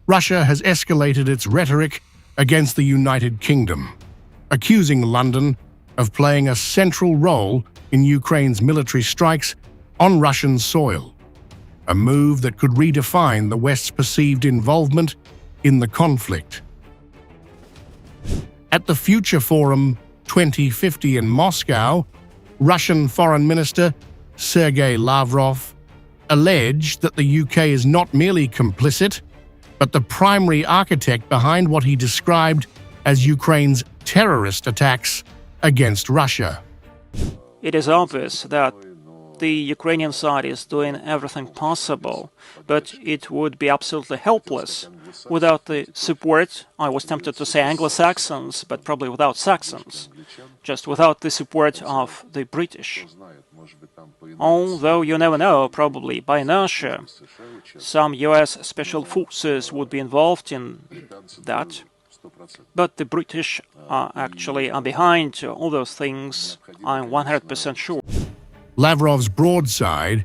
Russia has escalated its rhetoric against the United Kingdom, accusing London of playing a central role in Ukraine's military strikes on Russian soil, a move that could redefine the West's perceived involvement in the conflict. At the Future Forum 2050 in Moscow, Russian Foreign Minister Sergey Lavrov alleged that the UK is not merely complicit, but the primary architect behind what he described as Ukraine's terrorist attacks against Russia. It is obvious that the Ukrainian side is doing everything possible, but it would be absolutely helpless without the support, I was tempted to say Anglo-Saxons, but probably without Saxons, just without the support of the British. Although you never know, probably by inertia, some US special forces would be involved in that. But the British actually are behind all those things, I'm 100% sure. Lavrov's broadside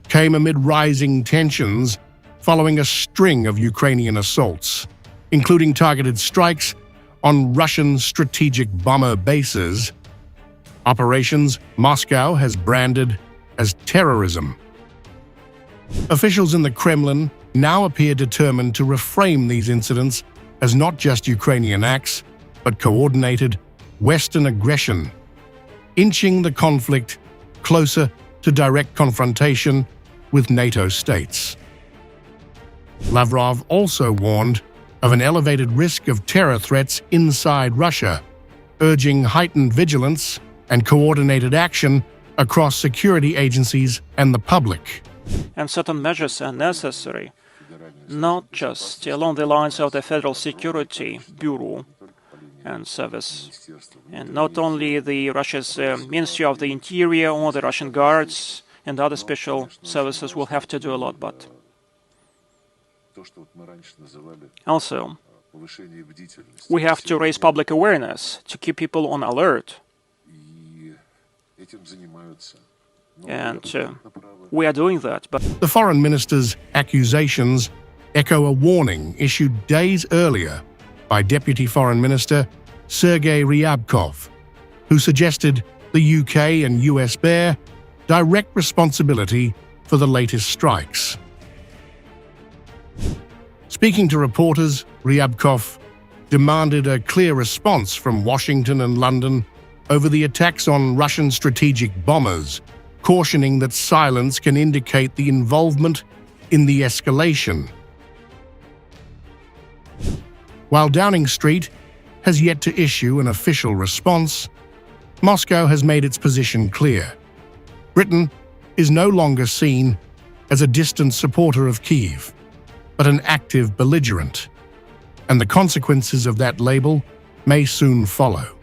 came amid rising tensions following a string of Ukrainian assaults, including targeted strikes on Russian strategic bomber bases, operations Moscow has branded as terrorism. Officials in the Kremlin now appear determined to reframe these incidents as not just Ukrainian acts, but coordinated Western aggression, inching the conflict closer to direct confrontation with NATO states. Lavrov also warned of an elevated risk of terror threats inside Russia, urging heightened vigilance and coordinated action across security agencies and the public. And certain measures are necessary, not just along the lines of the Federal Security Bureau and Service, and not only the Russia's Ministry of the Interior or the Russian Guards and other special services will have to do a lot, but also we have to raise public awareness to keep people on alert. And we are doing that. But the foreign minister's accusations echo a warning issued days earlier by Deputy Foreign Minister Sergey Ryabkov, who suggested the UK and US bear direct responsibility for the latest strikes. Speaking to reporters, Ryabkov demanded a clear response from Washington and London over the attacks on Russian strategic bombers, cautioning that silence can indicate the involvement in the escalation. While Downing Street has yet to issue an official response, Moscow has made its position clear. Britain is no longer seen as a distant supporter of Kyiv, but an active belligerent, and the consequences of that label may soon follow.